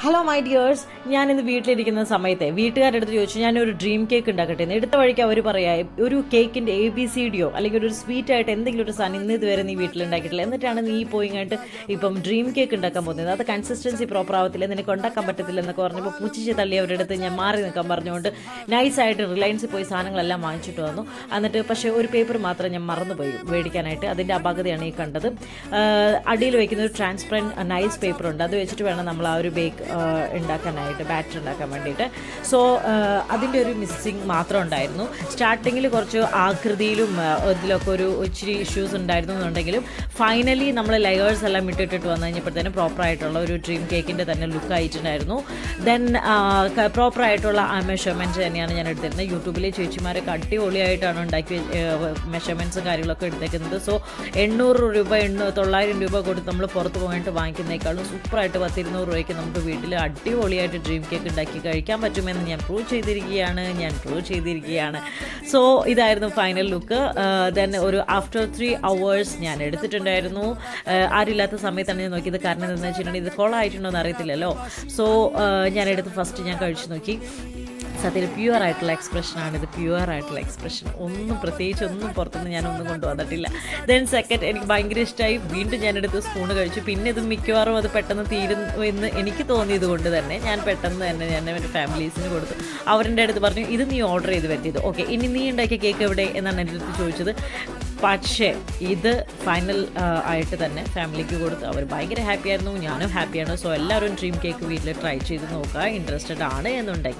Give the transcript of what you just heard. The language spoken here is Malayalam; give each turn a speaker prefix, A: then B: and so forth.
A: ഹലോ മൈ ഡിയേഴ്സ്, ഞാനിന്ന് വീട്ടിലിരിക്കുന്ന സമയത്തെ വീട്ടുകാരുടെ അടുത്ത് ചോദിച്ചു ഞാനൊരു ഡ്രീം കേക്ക് ഉണ്ടാക്കട്ടെ എന്ന്. എടുത്ത വഴിക്ക് അവർ പറയാം ഒരു കേക്കിൻ്റെ ABCDയോ അല്ലെങ്കിൽ ഒരു സ്വീറ്റ് ആയിട്ട് എന്തെങ്കിലും ഒരു സാധനം ഇന്ന് ഇതുവരെ നീ വീട്ടിലുണ്ടാക്കിയിട്ടില്ല, എന്നിട്ടാണ് നീ പോയിങ്ങായിട്ട് ഇപ്പം ഡ്രീം കേക്ക് ഉണ്ടാക്കാൻ പോകുന്നത്. അത് കൺസിസ്റ്റൻസി പ്രോപ്പർ ആവത്തില്ല, നിനക്ക് ഉണ്ടാക്കാൻ പറ്റത്തില്ല എന്നൊക്കെ പറഞ്ഞപ്പോൾ പുച്ഛിച്ച് തള്ളി അവരുടെ അടുത്ത് ഞാൻ മാറി നിൽക്കാൻ പറഞ്ഞുകൊണ്ട് നൈസായിട്ട് റിലയൻസിൽ പോയി സാധനങ്ങളെല്ലാം വാങ്ങിച്ചിട്ട് വന്നു. എന്നിട്ട് പക്ഷേ ഒരു പേപ്പർ മാത്രം ഞാൻ മറന്നുപോയി മേടിക്കാനായിട്ട്. അതിൻ്റെ അപാകതയാണ് ഈ കണ്ടത്. അടിയിൽ വയ്ക്കുന്ന ഒരു ട്രാൻസ്പെറൻറ്റ് നൈസ് പേപ്പർ ഉണ്ട്, അത് വെച്ചിട്ട് വേണം നമ്മൾ ആ ഒരു ബേക്ക് ഉണ്ടാക്കാനായിട്ട്, ബാറ്റർ ഉണ്ടാക്കാൻ വേണ്ടിയിട്ട്. സോ അതിൻ്റെ ഒരു മിസ്സിങ് മാത്രം ഉണ്ടായിരുന്നു. സ്റ്റാർട്ടിങ്ങിൽ കുറച്ച് ആകൃതിയിലും ഇതിലൊക്കെ ഒരു ഇച്ചിരി ഇഷ്യൂസ് ഉണ്ടായിരുന്നു എന്നുണ്ടെങ്കിലും ഫൈനലി നമ്മൾ ലെയേഴ്സ് എല്ലാം ഇട്ടിട്ട് വന്നു കഴിഞ്ഞപ്പോഴത്തേനും പ്രോപ്പറായിട്ടുള്ള ഒരു ഡ്രീം കേക്കിൻ്റെ തന്നെ ലുക്ക് ആയിട്ടുണ്ടായിരുന്നു. ദെൻ പ്രോപ്പറായിട്ടുള്ള ആ മെഷർമെൻറ്റ്സ് തന്നെയാണ് ഞാൻ എടുത്തിരുന്നത്. യൂട്യൂബിലെ ചേച്ചിമാരൊക്കെ അടിപൊളിയായിട്ടാണ് ഉണ്ടാക്കി മെഷർമെൻറ്റ്സും കാര്യങ്ങളൊക്കെ എടുത്തേക്കുന്നത്. സോ 800 രൂപ 900 രൂപ കൊടുത്ത് നമ്മൾ പുറത്ത് പോയിട്ട് വാങ്ങിക്കുന്നതിനേക്കാളും സൂപ്പറായിട്ട് 10-200 രൂപയ്ക്ക് നമുക്ക് വീട്ടിൽ അടിപൊളിയായിട്ട് ഡ്രീം കേക്ക് ഉണ്ടാക്കി കഴിക്കാൻ പറ്റുമെന്ന് ഞാൻ പ്രൂവ് ചെയ്തിരിക്കുകയാണ്. സോ ഇതായിരുന്നു ഫൈനൽ ലുക്ക്. ദെൻ ഒരു ആഫ്റ്റർ 3 hours ഞാൻ എടുത്തിട്ടുണ്ടായിരുന്നു. ആരില്ലാത്ത സമയത്താണ് ഞാൻ നോക്കിയത്. കാരണം എന്താണെന്ന് വെച്ചിട്ടുണ്ടെങ്കിൽ ഇത് കൊളായിട്ടുണ്ടോ എന്ന് അറിയത്തില്ലല്ലോ. സോ ഞാനെടുത്ത് ഫസ്റ്റ് ഞാൻ കഴിച്ചു നോക്കി. സത്യത്തിൽ പ്യുവറായിട്ടുള്ള എക്സ്പ്രഷനാണിത്, പ്യുവറായിട്ടുള്ള എക്സ്പ്രഷൻ. പ്രത്യേകിച്ച് ഒന്നും പുറത്തുനിന്ന് ഞാനൊന്നും കൊണ്ടുവന്നിട്ടില്ല. ദെൻ സെക്കൻഡ് എനിക്ക് ഭയങ്കര ഇഷ്ടമായി. വീണ്ടും ഞാനെടുത്ത് സ്പൂണ് കഴിച്ചു. പിന്നെ ഇത് മിക്കവാറും അത് പെട്ടെന്ന് തീരുന്നു എന്ന് എനിക്ക് തോന്നിയത് കൊണ്ട് തന്നെ ഞാൻ പെട്ടെന്ന് തന്നെ ഞാൻ എൻ്റെ ഫാമിലീസിന് കൊടുത്തു. അവരുടെ അടുത്ത് പറഞ്ഞു ഇത് നീ ഓർഡർ ചെയ്ത് പറ്റിയത്, ഓക്കെ ഇനി നീ ഉണ്ടാക്കിയ കേക്ക് എവിടെ എന്നാണ് എൻ്റെ അടുത്ത് ചോദിച്ചത്. പക്ഷേ ഇത് ഫൈനൽ ആയിട്ട് തന്നെ ഫാമിലിക്ക് കൊടുത്തു. അവർ ഭയങ്കര ഹാപ്പിയായിരുന്നു, ഞാനും ഹാപ്പിയാണ്. സോ എല്ലാവരും ഡ്രീം കേക്ക് വീട്ടിൽ ട്രൈ ചെയ്ത് നോക്കുക, ഇൻട്രസ്റ്റഡ് ആണ് എന്നുണ്ടെങ്കിൽ.